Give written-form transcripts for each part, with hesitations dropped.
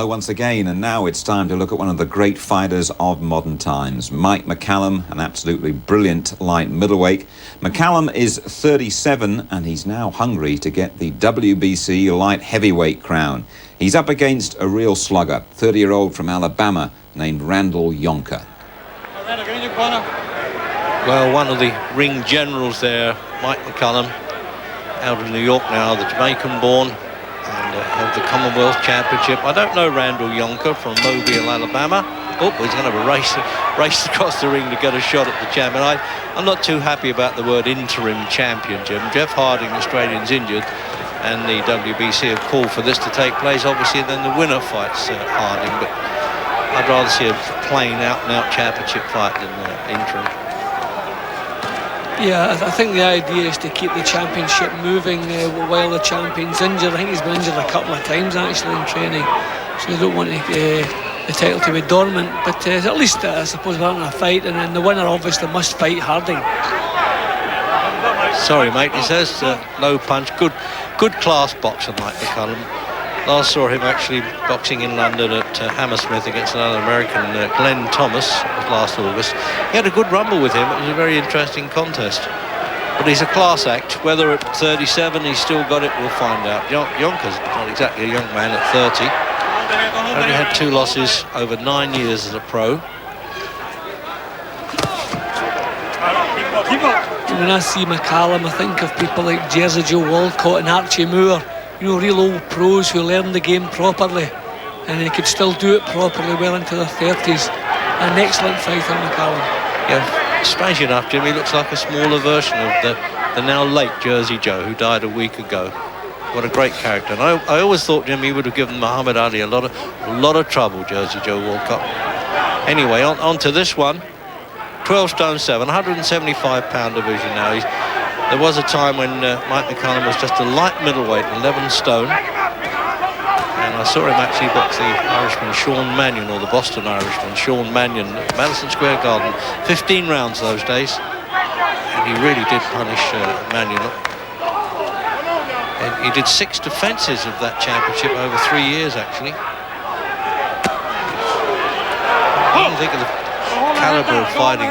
Hello once again, and now it's time to look at one of the great fighters of modern times, Mike McCallum, an absolutely brilliant light middleweight. McCallum is 37 and he's now hungry to get the WBC light heavyweight crown. He's up against a real slugger, 30-year-old from Alabama named Randall Yonker. Well, one of the ring generals there, Mike McCallum, out of New York now, the Jamaican-born, and held the Commonwealth Championship. I don't know Randall Yonker from Mobile, Alabama. Oh, he's going to have a race across the ring to get a shot at the champion. I'm not too happy about the word interim champion, Jim. Jeff Harding, Australian's injured, and the WBC have called for this to take place, obviously, then the winner fights Harding. But I'd rather see a plain out-and-out championship fight than interim. Yeah, I think the idea is to keep the championship moving while the champion's injured. I think he's been injured a couple of times actually in training, so they don't want the title to be dormant. But at least I suppose we're having a fight, and then the winner obviously must fight Harding. Sorry, mate, he says low punch, good class boxer, Mike McCallum. Last saw him actually boxing in London at Hammersmith against another American, Glenn Thomas, last August. He had a good rumble with him. It was a very interesting contest. But he's a class act. Whether at 37 he's still got it, we'll find out. Yonker's not exactly a young man at 30. Only had 2 losses over 9 years as a pro. When I see McCallum, I think of people like Jersey Joe Walcott and Archie Moore. You know, real old pros who learned the game properly, and they could still do it properly well into their 30s. An excellent fighter, McCallum. Yeah, strange enough, Jim, he looks like a smaller version of the now late Jersey Joe, who died a week ago. What a great character. And I always thought, Jim, he would have given Muhammad Ali a lot of trouble, Jersey Joe Walcott. Anyway, on to this one. 12 stone 7, 175-pound division now. There was a time when Mike McCallum was just a light middleweight, 11 stone. And I saw him actually box the Irishman Sean Mannion, or the Boston Irishman Sean Mannion, at Madison Square Garden. 15 rounds those days. And he really did punish Mannion. And he did 6 defences of that championship over 3 years, actually. I don't think of the calibre of fighting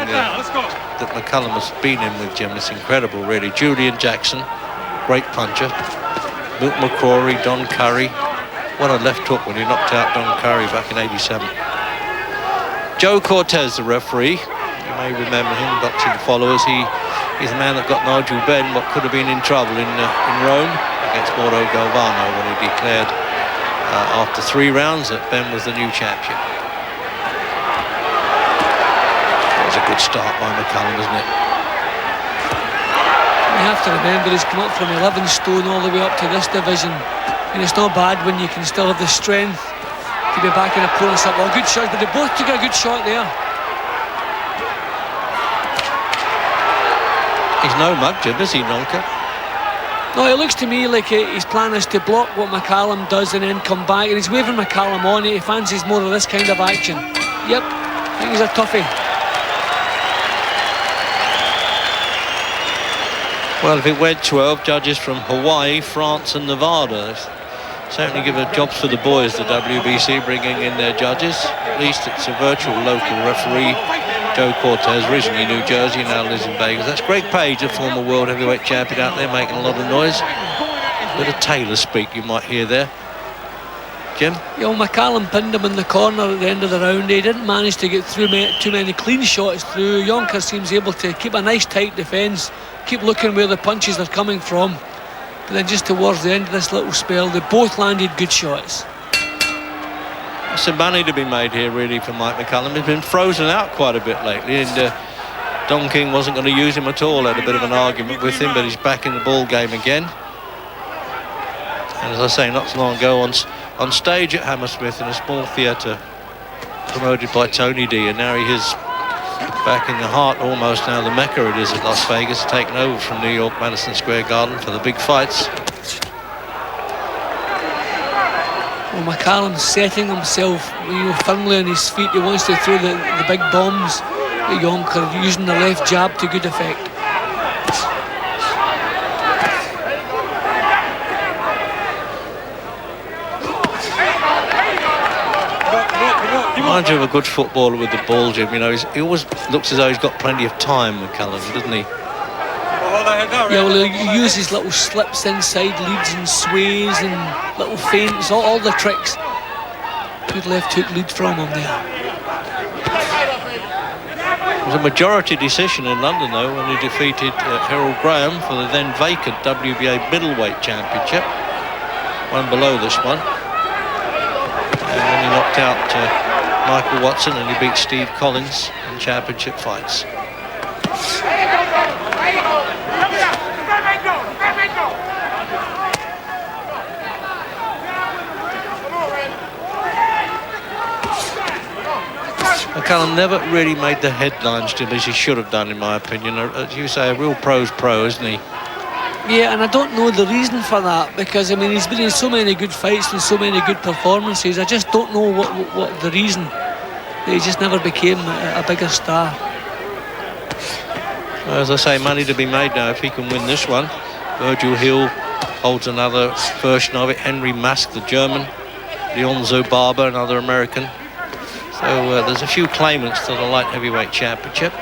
that McCallum has been in with Jim. It's incredible, really. Julian Jackson, great puncher. Milt McCrory, Don Curry. What a left hook when he knocked out Don Curry back in '87. Joe Cortez, the referee. You may remember him, boxing followers. He's the man that got Nigel Benn what could have been in trouble in Rome against Mauro Galvano when he declared after 3 rounds that Benn was the new champion. A good start by McCallum, isn't it? You have to remember he's come up from 11 stone all the way up to this division, and it's not bad when you can still have the strength to be back in opponents up. Well, good shot, but they both took a good shot there. He's no mug, Jim, is he, Yonker? No, it looks to me like his plan is to block what McCallum does and then come back, and he's waving McCallum on. He fancies more of this kind of action. Yep, I think he's a toughie. Well, if it went 12, judges from Hawaii, France and Nevada. Certainly give jobs for the boys, the WBC, bringing in their judges. At least it's a virtual local referee. Joe Cortez, originally New Jersey, now lives in Vegas. That's Greg Page, a former world heavyweight champion out there, making a lot of noise. Bit of Taylor speak you might hear there. Jim? You know, McCallum pinned him in the corner at the end of the round. He didn't manage to get through too many clean shots through. Yonker seems able to keep a nice tight defence, keep looking where the punches are coming from. But then just towards the end of this little spell, they both landed good shots. Some money to be made here, really, for Mike McCallum. He's been frozen out quite a bit lately, and Don King wasn't going to use him at all. Had a bit of an argument with him, but he's back in the ball game again. And as I say, not so long ago, on stage at Hammersmith in a small theatre promoted by Tony D, and now he is back in the heart, almost now the Mecca it is at Las Vegas, taken over from New York, Madison Square Garden for the big fights. Well, McCallum's setting himself, firmly on his feet. He wants to throw the big bombs at Yonker, using the left jab to good effect. Reminds you of a good footballer with the ball, Jim. You know, he always looks as though he's got plenty of time, McCallum, doesn't he? Yeah, well, he uses little slips inside, leads and sways and little feints, all the tricks. Good left hook lead from him there. It was a majority decision in London, though, when he defeated Harold Graham for the then vacant WBA middleweight championship. One below this one. And then he knocked out Michael Watson, and he beat Steve Collins in championship fights. McCallum never really made the headlines, Jim, as he should have done, in my opinion. As you say, a real pro's pro, isn't he? Yeah, and I don't know the reason for that, because I mean he's been in so many good fights and so many good performances. I just don't know what the reason that he just never became a bigger star. As I say, money to be made now if he can win this one. Virgil Hill holds another version of it. Henry Mask, the German. Leonzo Barber, another American. So there's a few claimants to the light heavyweight championship.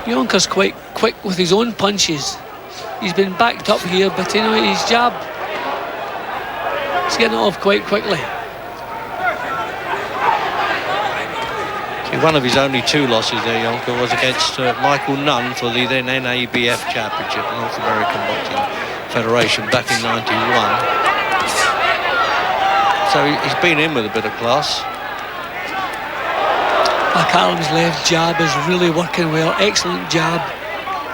Yonker's quite quick with his own punches. He's been backed up here, but you know, his jab, he's getting it off quite quickly. See, one of his only two losses there, Yonker, was against Michael Nunn for the then NABF championship, the North American Boxing Federation, back in '91. So he's been in with a bit of class. McCallum's left jab is really working well. Excellent jab,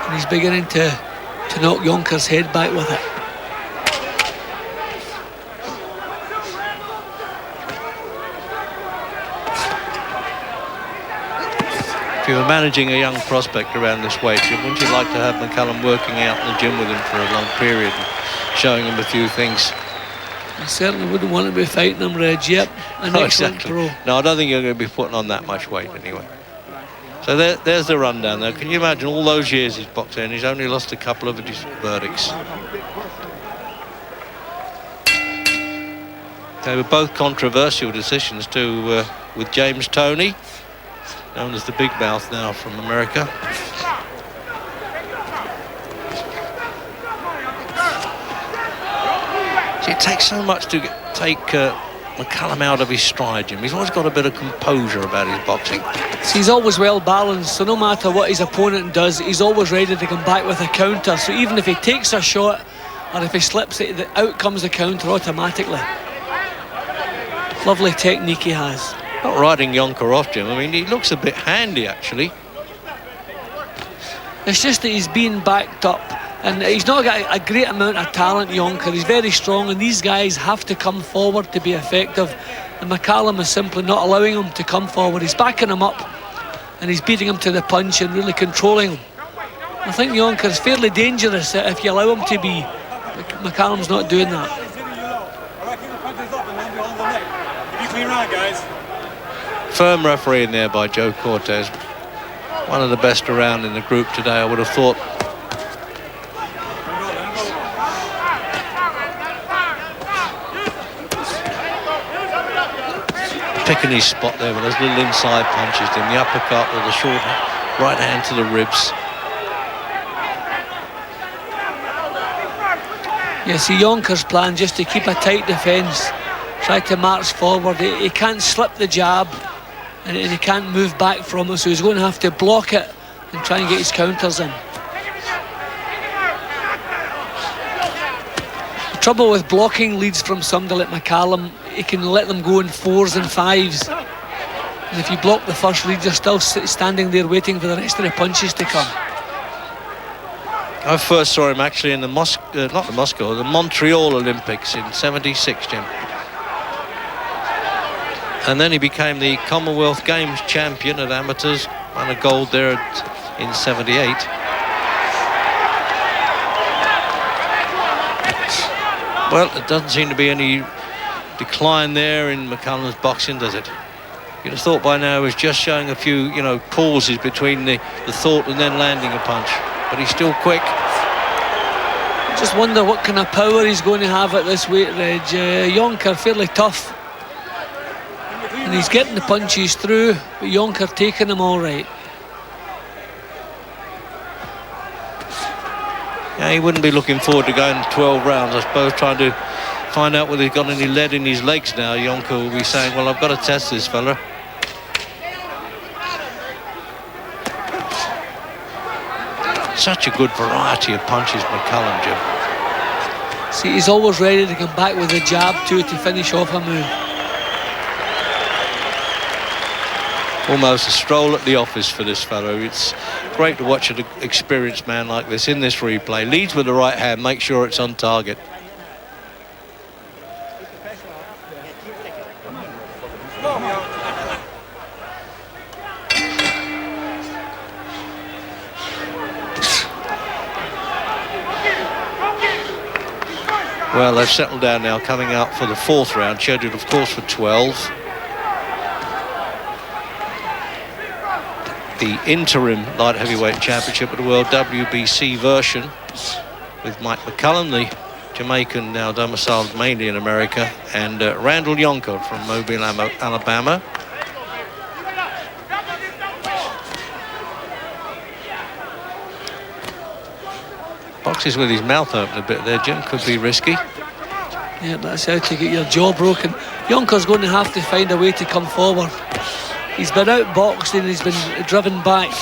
and he's beginning to knock Yonker's head back with it. If you were managing a young prospect around this weight, wouldn't you like to have McCallum working out in the gym with him for a long period and showing him a few things? I certainly wouldn't want to be fighting him, Reg. Yep, an excellent exactly. pro. No, I don't think you're going to be putting on that much weight anyway. So there's the rundown there. Can you imagine all those years he's boxed in? He's only lost a couple of his verdicts. They were both controversial decisions too, with James Toney, known as the Big Mouth now from America. See, it takes so much to take McCallum out of his stride, Jim. He's always got a bit of composure about his boxing. So he's always well balanced, so no matter what his opponent does, he's always ready to come back with a counter. So even if he takes a shot or if he slips it, out comes the counter automatically. Lovely technique he has. Not riding Yonker off, Jim. I mean, he looks a bit handy, actually. It's just that he's being backed up, and he's not got a great amount of talent, Yonker. He's very strong, and these guys have to come forward to be effective, and McCallum is simply not allowing him to come forward. He's backing him up, and he's beating him to the punch and really controlling him. I think Yonker is fairly dangerous if you allow him to be. McCallum's not doing that. Firm refereeing there by Joe Cortez. One of the best around in the group today, I would have thought. Picking his spot there with those little inside punches, then the uppercut or the short right hand to the ribs. You see Yonker's plan just to keep a tight defence, try to march forward. He can't slip the jab, and he can't move back from it, so he's going to have to block it and try and get his counters in. The trouble with blocking leads from somebody like McCallum, he can let them go in 4s and 5s. And if you block the first lead, you're still standing there waiting for the rest of the punches to come. I first saw him actually in the the Montreal Olympics in '76, Jim. And then he became the Commonwealth Games champion at amateurs, won a gold there in '78. Well, it doesn't seem to be any decline there in McCallum's boxing, does it? You'd have thought by now he's just showing a few, pauses between the thought and then landing a punch. But he's still quick. Just wonder what kind of power he's going to have at this weight, Reg. Yonker fairly tough, and he's getting the punches through, but Yonker taking them all right. Yeah, he wouldn't be looking forward to going 12 rounds, I suppose, trying to find out whether he's got any lead in his legs now. Yonker will be saying, well, I've got to test this fella. Such a good variety of punches, McCallum, Jim. See, he's always ready to come back with a jab too to finish off a move. Almost a stroll at the office for this fellow. It's great to watch an experienced man like this in this replay. Leads with the right hand, make sure it's on target. Well, they've settled down now, coming out for the 4th round, scheduled, of course, for 12. The interim light heavyweight championship of the world, WBC version, with Mike McCallum, the Jamaican, now domiciled mainly in America, and Randall Yonker from Mobile, Alabama. Boxes with his mouth open a bit there, Jim, could be risky. Yeah, that's how to get your jaw broken. Yonker's going to have to find a way to come forward. He's been outboxed and he's been driven back.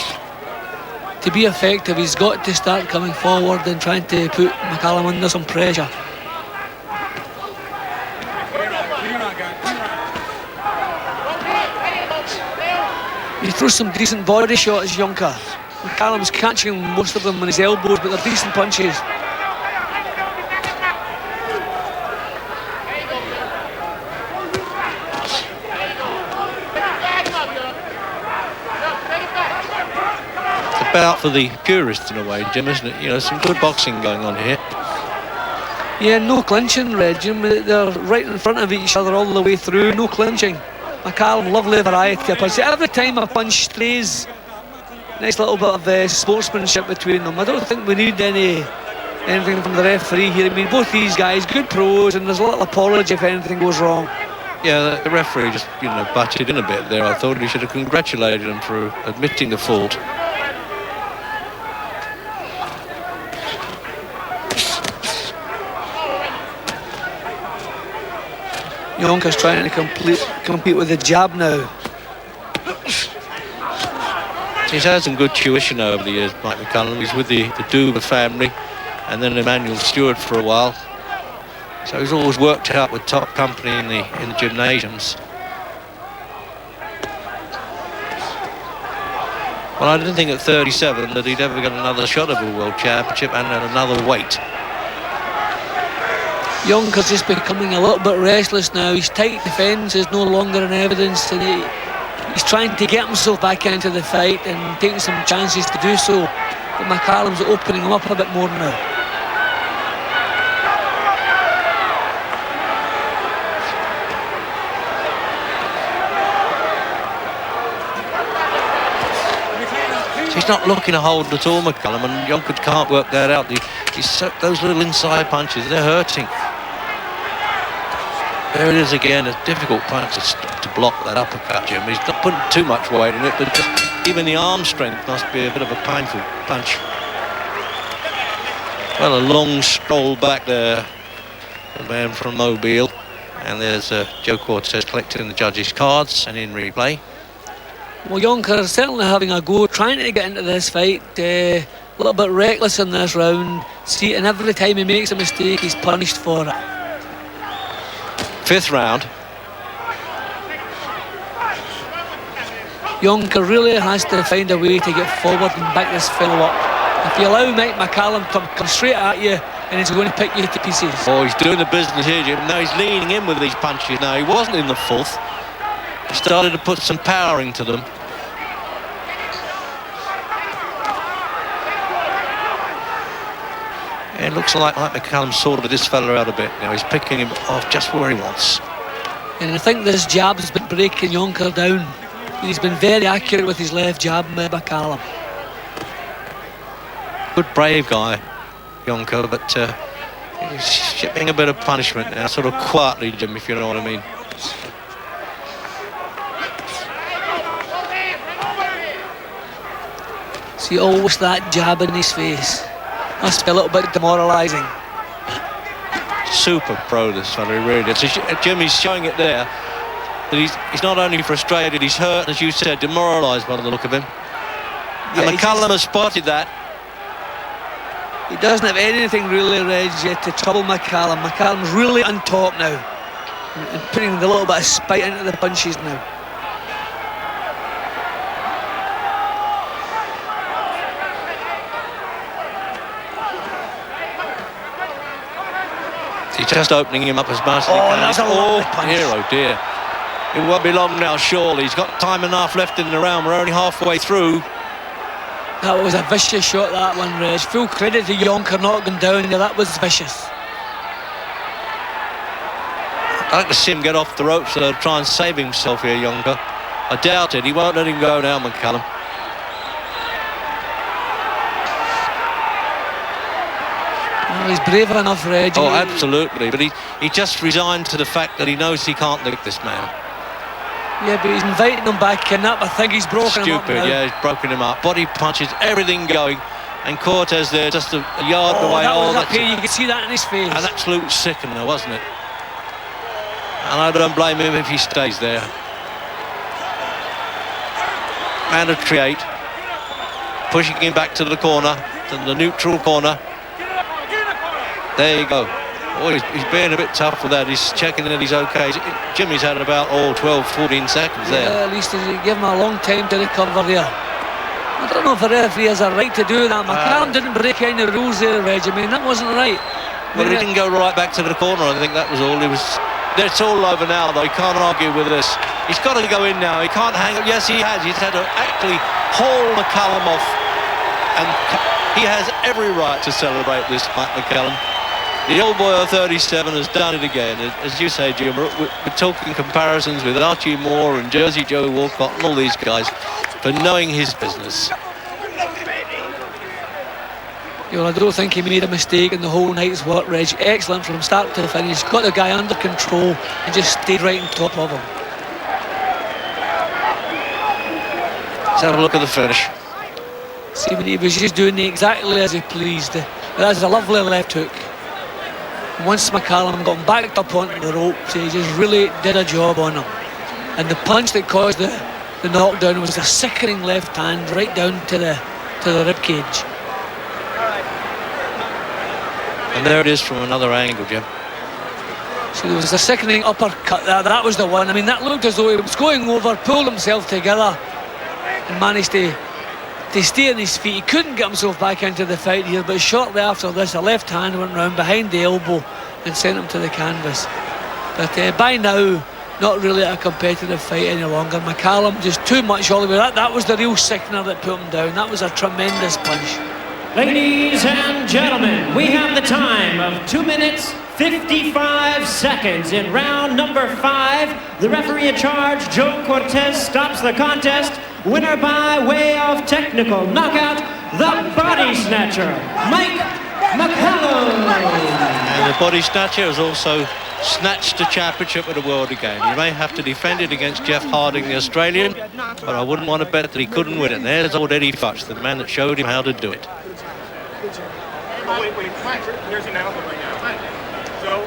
To be effective, he's got to start coming forward and trying to put McCallum under some pressure. He throws some decent body shots, Yonker. McCallum's catching most of them on his elbows, but they're decent punches. About for the purists in a way, Jim, isn't it? You know, some good boxing going on here. Yeah, no clinching, Red, Jim. They're right in front of each other all the way through, no clinching. McCallum, lovely variety of punches. Every time a punch stays, nice little bit of sportsmanship between them. I don't think we need anything from the referee here. I mean, both these guys, good pros, and there's a little apology if anything goes wrong. Yeah, the referee just, you know, butted in a bit there. I thought he should have congratulated him for admitting the fault. Yonker's trying to compete with the jab now. He's had some good tuition over the years, Mike McCallum. He's with the Duva family and then Emmanuel Stewart for a while. So he's always worked out with top company in the gymnasiums. Well, I didn't think at 37 that he'd ever get another shot of a world championship and at another weight. Yonker's just becoming a little bit restless now. His tight defence is no longer in evidence, and he's trying to get himself back into the fight and taking some chances to do so. But McCallum's opening him up a bit more now. He's not looking to hold at all, McCallum, and Yonker can't work that out. Those little inside punches, they're hurting. There it is again, a difficult punch to block that uppercut, Jim. He's not putting too much weight in it, but just even the arm strength must be a bit of a painful punch. Well, a long stroll back there, the man from Mobile. And there's Joe Cortez collecting the judges' cards and in replay. Well, Yonker is certainly having a go, trying to get into this fight. A little bit reckless in this round. See, and every time he makes a mistake, he's punished for it. 5th round. Yonker really has to find a way to get forward and back this fellow up. If you allow Mike McCallum to come straight at you, and he's going to pick you to pieces. Oh, he's doing the business here, Jim. Now he's leaning in with these punches. Now, he wasn't in the 4th. He started to put some power into them. It looks like McCallum sorted this fella out a bit. Now he's picking him off just where he wants. And I think this jab has been breaking Yonker down. He's been very accurate with his left jab, McCallum. Good, brave guy, Yonker, but He's shipping a bit of punishment now, sort of quietly, Jim, if you know what I mean. See, always that jab in his face. Must be a little bit demoralising. Super pro, this fella, really. Jimmy's showing it there. That he's not only frustrated, he's hurt, as you said, demoralised by the look of him. Yeah, and McCallum has spotted that. He doesn't have anything really, Reg, to trouble McCallum. McCallum's really on top now. And putting a little bit of spite into the punches now. He's just opening him up as much as he can. That's a lovely punch. Dear, oh dear. It won't be long now, surely. He's got time and a half left in the round. We're only halfway through. That was a vicious shot, that one, Reg. Full credit to Yonker not going down there. That was vicious. I'd like to see him get off the ropes to try and save himself here, Yonker. I doubt it. He won't let him go now, McCallum. Oh, he's brave enough, Reg. Oh, absolutely. But he just resigned to the fact that he knows he can't lick this man. Yeah, but he's inviting him back in. That I think he's broken him up now. Yeah, he's broken him up. Body punches, everything going. And Cortez there, just a yard away. That was that's up here. You could see that in his face. an absolute sickener, wasn't it? And I don't blame him if he stays there. Mandatory 8. Pushing him back to the corner, to the neutral corner. There you go. Oh, he's being a bit tough with that. He's checking that he's okay. Jimmy's had about 12, 14 seconds there. Yeah, at least he gave him a long time to recover there. I don't know if the referee has a right to do that. McCallum didn't break any rules there, Reg. I mean, that wasn't right. Well, he didn't go right back to the corner. I think that was all. It's all over now, though. He can't argue with this. He's got to go in now. He can't hang up. Yes, he has. He's had to actually haul McCallum off. And he has every right to celebrate this, McCallum. The old boy of 37 has done it again. As you say, Jim, we're talking comparisons with Archie Moore and Jersey Joe Walcott and all these guys for knowing his business. You know, I don't think he made a mistake in the whole night's work, Reg. Excellent from start to finish. Got the guy under control and just stayed right on top of him. Let's have a look at the finish. See, he was just doing exactly as he pleased. That's a lovely left hook. Once McCallum got him backed up onto the ropes, he just really did a job on him. And the punch that caused the knockdown was a sickening left hand right down to the rib cage. And there it is from another angle, Jim. So there was a sickening uppercut there. That was the one. I mean, that looked as though he was going over, pulled himself together and managed to stay on his feet. He couldn't get himself back into the fight here, but shortly after this, a left hand went round behind the elbow and sent him to the canvas. But by now, not really a competitive fight any longer. McCallum just too much all the way. That was the real sickener that put him down. That was a tremendous punch. Ladies and gentlemen, we have the time of 2 minutes 55 seconds in round number 5. The referee in charge, Joe Cortez, stops the contest. Winner by way of technical knockout, the body snatcher, Mike McCallum. And the body snatcher has also snatched the championship of the world again. He may have to defend it against Jeff Harding, the Australian, but I wouldn't want to bet that he couldn't win it. And there's old Eddie Futch, the man that showed him how to do it. Wait, here's an announcement right now. So,